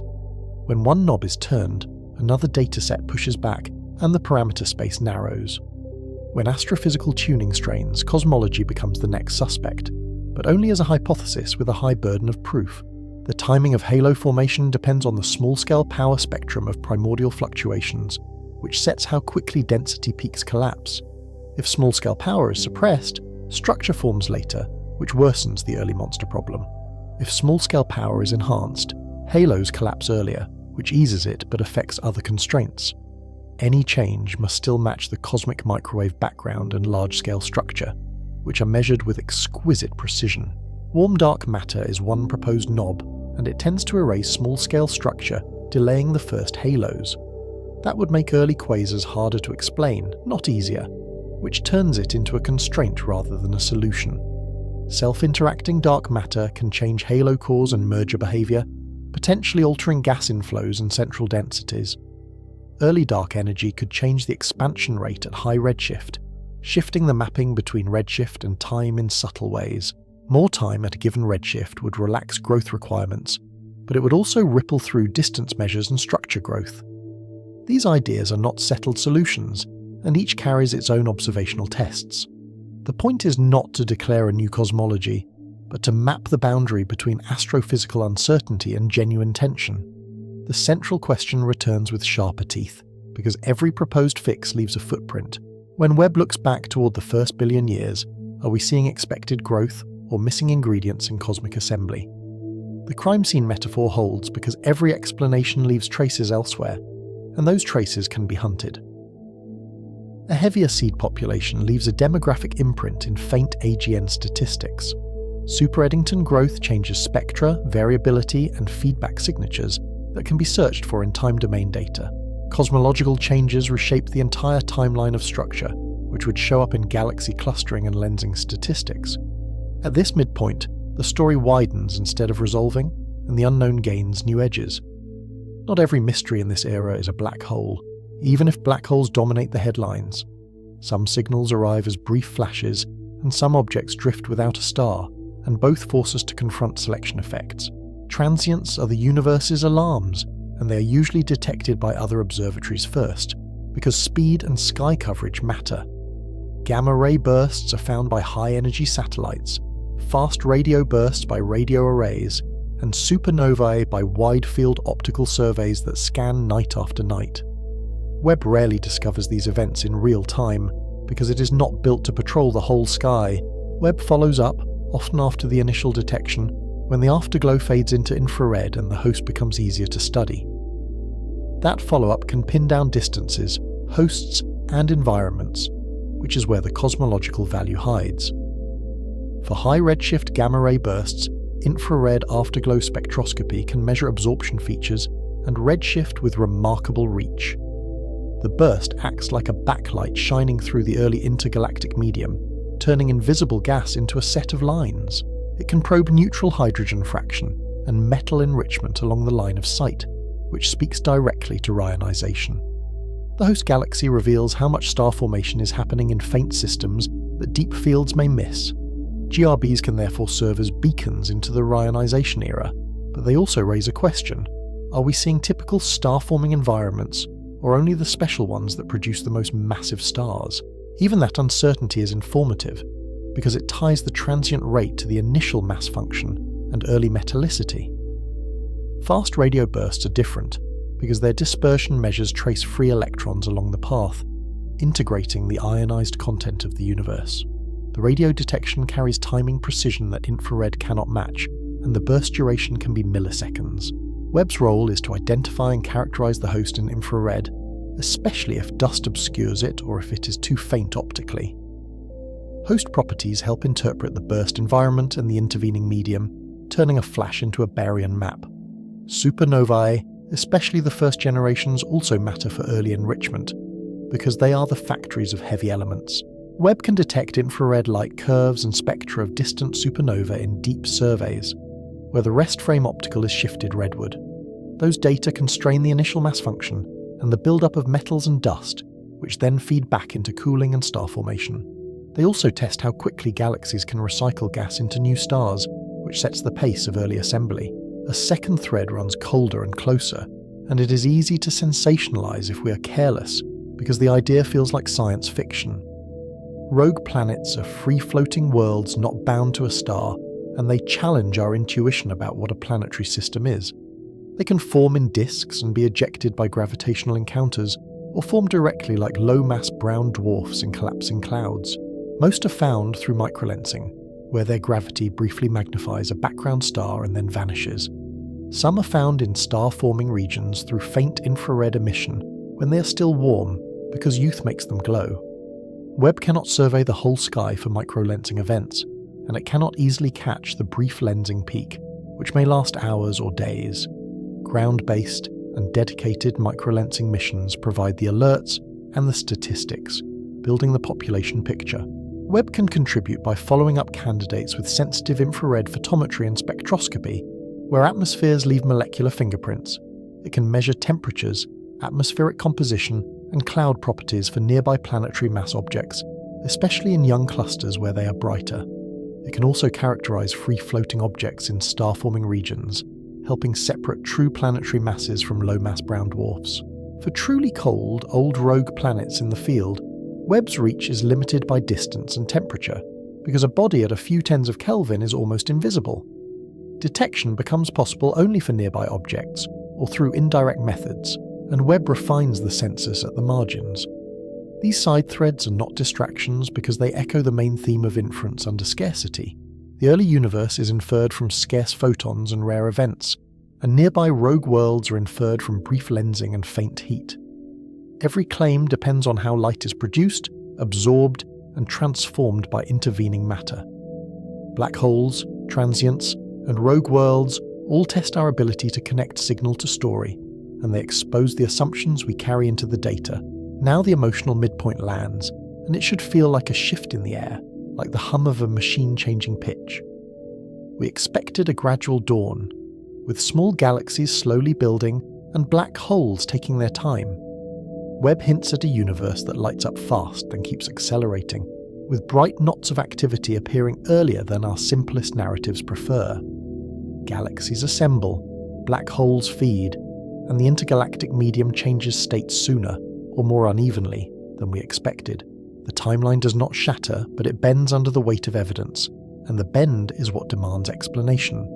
When one knob is turned, another dataset pushes back, and the parameter space narrows. When astrophysical tuning strains, cosmology becomes the next suspect, but only as a hypothesis with a high burden of proof. The timing of halo formation depends on the small-scale power spectrum of primordial fluctuations, which sets how quickly density peaks collapse. If small-scale power is suppressed, structure forms later, which worsens the early monster problem. If small-scale power is enhanced, halos collapse earlier, which eases it but affects other constraints. Any change must still match the cosmic microwave background and large-scale structure, which are measured with exquisite precision. Warm dark matter is one proposed knob, and it tends to erase small-scale structure, delaying the first halos. That would make early quasars harder to explain, not easier, which turns it into a constraint rather than a solution. Self-interacting dark matter can change halo cores and merger behavior, potentially altering gas inflows and central densities. Early dark energy could change the expansion rate at high redshift, shifting the mapping between redshift and time in subtle ways. More time at a given redshift would relax growth requirements, but it would also ripple through distance measures and structure growth. These ideas are not settled solutions, and each carries its own observational tests. The point is not to declare a new cosmology, but to map the boundary between astrophysical uncertainty and genuine tension. The central question returns with sharper teeth, because every proposed fix leaves a footprint. When Webb looks back toward the first billion years, are we seeing expected growth or missing ingredients in cosmic assembly? The crime scene metaphor holds because every explanation leaves traces elsewhere, and those traces can be hunted. A heavier seed population leaves a demographic imprint in faint AGN statistics. Super Eddington growth changes spectra, variability, and feedback signatures that can be searched for in time domain data. Cosmological changes reshape the entire timeline of structure, which would show up in galaxy clustering and lensing statistics. At this midpoint, the story widens instead of resolving, and the unknown gains new edges. Not every mystery in this era is a black hole, even if black holes dominate the headlines. Some signals arrive as brief flashes, and some objects drift without a star, and both force us to confront selection effects. Transients are the universe's alarms, and they are usually detected by other observatories first, because speed and sky coverage matter. Gamma-ray bursts are found by high-energy satellites, fast radio bursts by radio arrays, and supernovae by wide-field optical surveys that scan night after night. Webb rarely discovers these events in real time, because it is not built to patrol the whole sky. Webb follows up, often after the initial detection, when the afterglow fades into infrared and the host becomes easier to study. That follow-up can pin down distances, hosts, and environments, which is where the cosmological value hides. For high redshift gamma-ray bursts, infrared afterglow spectroscopy can measure absorption features and redshift with remarkable reach. The burst acts like a backlight shining through the early intergalactic medium, turning invisible gas into a set of lines. It can probe neutral hydrogen fraction and metal enrichment along the line of sight, which speaks directly to ionization. The host galaxy reveals how much star formation is happening in faint systems that deep fields may miss. GRBs can therefore serve as beacons into the ionization era, but they also raise a question. Are we seeing typical star-forming environments, or only the special ones that produce the most massive stars? Even that uncertainty is informative, because it ties the transient rate to the initial mass function and early metallicity. Fast radio bursts are different, because their dispersion measures trace free electrons along the path, integrating the ionized content of the universe. The radio detection carries timing precision that infrared cannot match, and the burst duration can be milliseconds. Webb's role is to identify and characterize the host in infrared, especially if dust obscures it or if it is too faint optically. Host properties help interpret the burst environment and the intervening medium, turning a flash into a Baryon map. Supernovae, especially the first generations, also matter for early enrichment, because they are the factories of heavy elements. Webb can detect infrared light curves and spectra of distant supernova in deep surveys, where the rest frame optical is shifted redward. Those data constrain the initial mass function and the buildup of metals and dust, which then feed back into cooling and star formation. They also test how quickly galaxies can recycle gas into new stars, which sets the pace of early assembly. A second thread runs colder and closer, and it is easy to sensationalize if we are careless, because the idea feels like science fiction. Rogue planets are free-floating worlds not bound to a star, and they challenge our intuition about what a planetary system is. They can form in disks and be ejected by gravitational encounters, or form directly like low-mass brown dwarfs in collapsing clouds. Most are found through microlensing, where their gravity briefly magnifies a background star and then vanishes. Some are found in star-forming regions through faint infrared emission when they are still warm, because youth makes them glow. Webb cannot survey the whole sky for microlensing events, and it cannot easily catch the brief lensing peak, which may last hours or days. Ground-based and dedicated microlensing missions provide the alerts and the statistics, building the population picture. Webb can contribute by following up candidates with sensitive infrared photometry and spectroscopy, where atmospheres leave molecular fingerprints. It can measure temperatures, atmospheric composition, and cloud properties for nearby planetary mass objects, especially in young clusters where they are brighter. It can also characterize free-floating objects in star-forming regions, helping separate true planetary masses from low-mass brown dwarfs. For truly cold, old rogue planets in the field, Webb's reach is limited by distance and temperature, because a body at a few tens of Kelvin is almost invisible. Detection becomes possible only for nearby objects, or through indirect methods, and Webb refines the census at the margins. These side threads are not distractions because they echo the main theme of inference under scarcity. The early universe is inferred from scarce photons and rare events, and nearby rogue worlds are inferred from brief lensing and faint heat. Every claim depends on how light is produced, absorbed, and transformed by intervening matter. Black holes, transients, and rogue worlds all test our ability to connect signal to story, and they expose the assumptions we carry into the data. Now the emotional midpoint lands, and it should feel like a shift in the air, like the hum of a machine changing pitch. We expected a gradual dawn, with small galaxies slowly building and black holes taking their time. Webb hints at a universe that lights up fast and keeps accelerating, with bright knots of activity appearing earlier than our simplest narratives prefer. galaxies assemble, black holes feed, and the intergalactic medium changes state sooner, or more unevenly, than we expected. The timeline does not shatter, but it bends under the weight of evidence, and the bend is what demands explanation.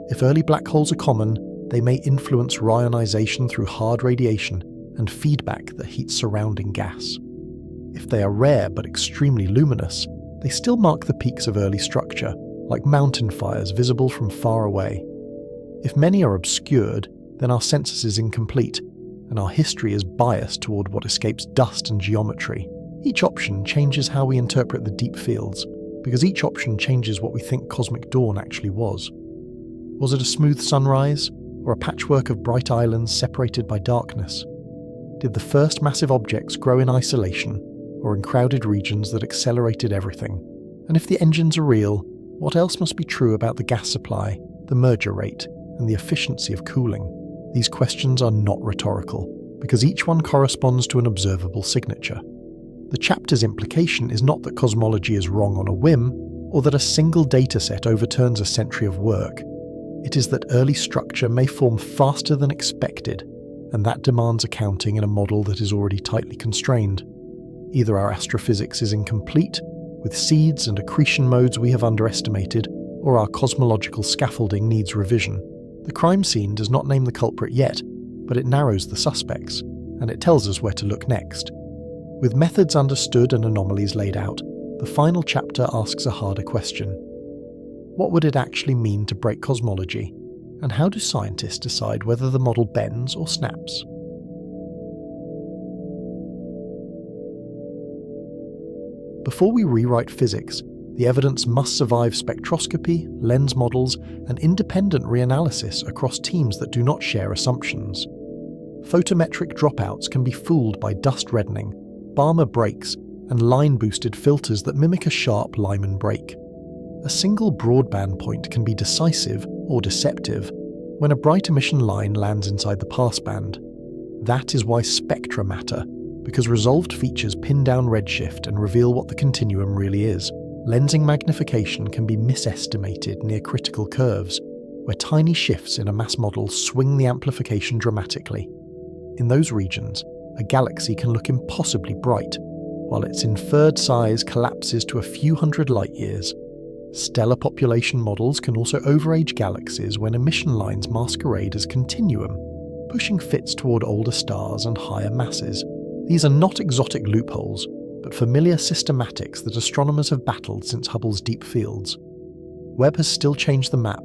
If early black holes are common, they may influence reionization through hard radiation and feedback that heats surrounding gas. If they are rare but extremely luminous, they still mark the peaks of early structure, like mountain fires visible from far away. If many are obscured, then our census is incomplete, and our history is biased toward what escapes dust and geometry. Each option changes how we interpret the deep fields, because each option changes what we think cosmic dawn actually was. Was it a smooth sunrise, or a patchwork of bright islands separated by darkness? Did the first massive objects grow in isolation, or in crowded regions that accelerated everything? And if the engines are real, what else must be true about the gas supply, the merger rate, and the efficiency of cooling? These questions are not rhetorical, because each one corresponds to an observable signature. The chapter's implication is not that cosmology is wrong on a whim, or that a single dataset overturns a century of work. It is that early structure may form faster than expected, and that demands accounting in a model that is already tightly constrained. Either our astrophysics is incomplete, with seeds and accretion modes we have underestimated, or our cosmological scaffolding needs revision. The crime scene does not name the culprit yet, but it narrows the suspects, and it tells us where to look next. With methods understood and anomalies laid out, the final chapter asks a harder question. What would it actually mean to break cosmology? And how do scientists decide whether the model bends or snaps? Before we rewrite physics, the evidence must survive spectroscopy, lens models, and independent reanalysis across teams that do not share assumptions. Photometric dropouts can be fooled by dust reddening, Balmer breaks, and line-boosted filters that mimic a sharp Lyman break. A single broadband point can be decisive or deceptive when a bright emission line lands inside the passband. That is why spectra matter, because resolved features pin down redshift and reveal what the continuum really is. Lensing magnification can be misestimated near critical curves, where tiny shifts in a mass model swing the amplification dramatically. In those regions, a galaxy can look impossibly bright, while its inferred size collapses to a few hundred light-years. Stellar population models can also overage galaxies when emission lines masquerade as continuum, pushing fits toward older stars and higher masses. These are not exotic loopholes, but familiar systematics that astronomers have battled since Hubble's deep fields. Webb has still changed the map,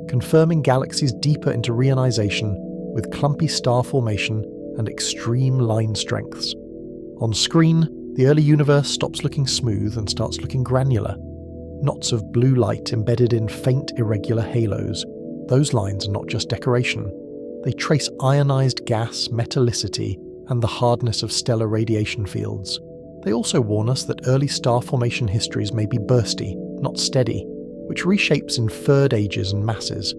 confirming galaxies deeper into reionization with clumpy star formation and extreme line strengths. On screen, the early universe stops looking smooth and starts looking granular. Knots of blue light embedded in faint, irregular halos. Those lines are not just decoration. They trace ionized gas, metallicity, and the hardness of stellar radiation fields. They also warn us that early star formation histories may be bursty, not steady, which reshapes inferred ages and masses.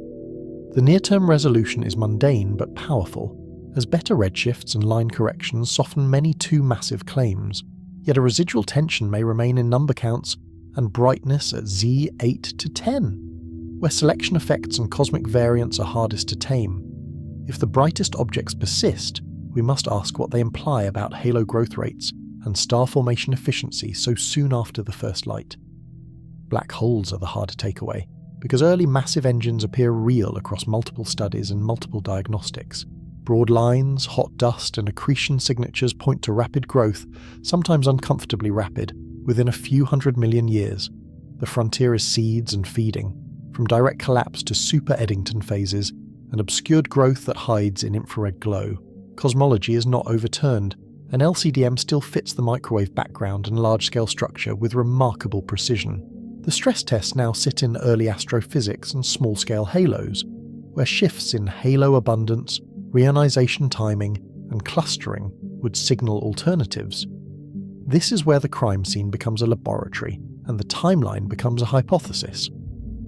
The near-term resolution is mundane but powerful, as better redshifts and line corrections soften many too massive claims. Yet a residual tension may remain in number counts and brightness at Z 8 to 10, where selection effects and cosmic variance are hardest to tame. If the brightest objects persist, we must ask what they imply about halo growth rates and star formation efficiency so soon after the first light. Black holes are the harder takeaway, because early massive engines appear real across multiple studies and multiple diagnostics. Broad lines, hot dust, and accretion signatures point to rapid growth, sometimes uncomfortably rapid, within a few 100 million years. The frontier is seeds and feeding, from direct collapse to super Eddington phases, and obscured growth that hides in infrared glow. Cosmology is not overturned, and LCDM still fits the microwave background and large-scale structure with remarkable precision. The stress tests now sit in early astrophysics and small-scale halos, where shifts in halo abundance, reionization timing, and clustering would signal alternatives. This is where the crime scene becomes a laboratory, and the timeline becomes a hypothesis.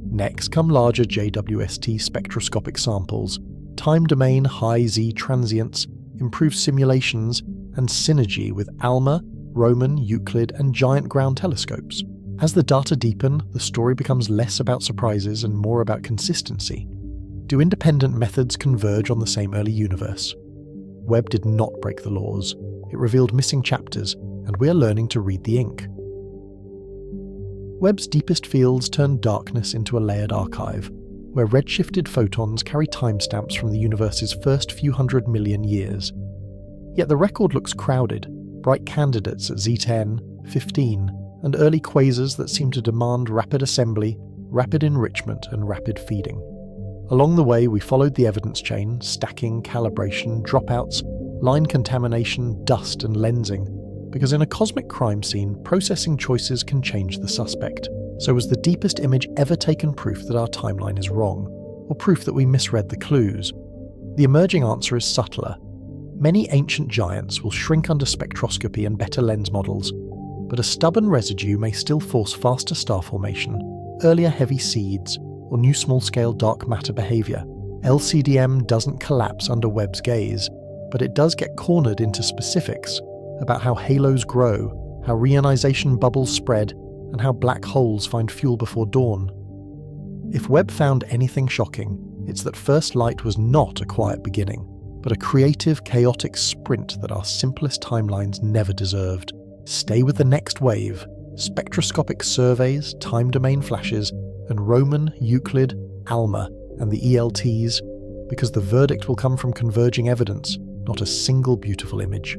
Next come larger JWST spectroscopic samples, time domain high Z transients, improved simulations, and synergy with ALMA, Roman, Euclid, and giant ground telescopes. As the data deepen, the story becomes less about surprises and more about consistency. Do independent methods converge on the same early universe? Webb did not break the laws. It revealed missing chapters, and we are learning to read the ink. Webb's deepest fields turn darkness into a layered archive, where redshifted photons carry timestamps from the universe's first few 100 million years. Yet the record looks crowded, bright candidates at Z10, 15, and early quasars that seem to demand rapid assembly, rapid enrichment, and rapid feeding. Along the way, we followed the evidence chain, stacking, calibration, dropouts, line contamination, dust, and lensing, because in a cosmic crime scene, processing choices can change the suspect. So was the deepest image ever taken proof that our timeline is wrong, or proof that we misread the clues? The emerging answer is subtler. Many ancient giants will shrink under spectroscopy and better lens models, but a stubborn residue may still force faster star formation, earlier heavy seeds, or new small-scale dark matter behaviour. LCDM doesn't collapse under Webb's gaze, but it does get cornered into specifics about how halos grow, how reionization bubbles spread, and how black holes find fuel before dawn. If Webb found anything shocking, it's that first light was not a quiet beginning, but a creative, chaotic sprint that our simplest timelines never deserved. Stay with the next wave, spectroscopic surveys, time domain flashes, and Roman, Euclid, ALMA, and the ELTs, because the verdict will come from converging evidence, not a single beautiful image.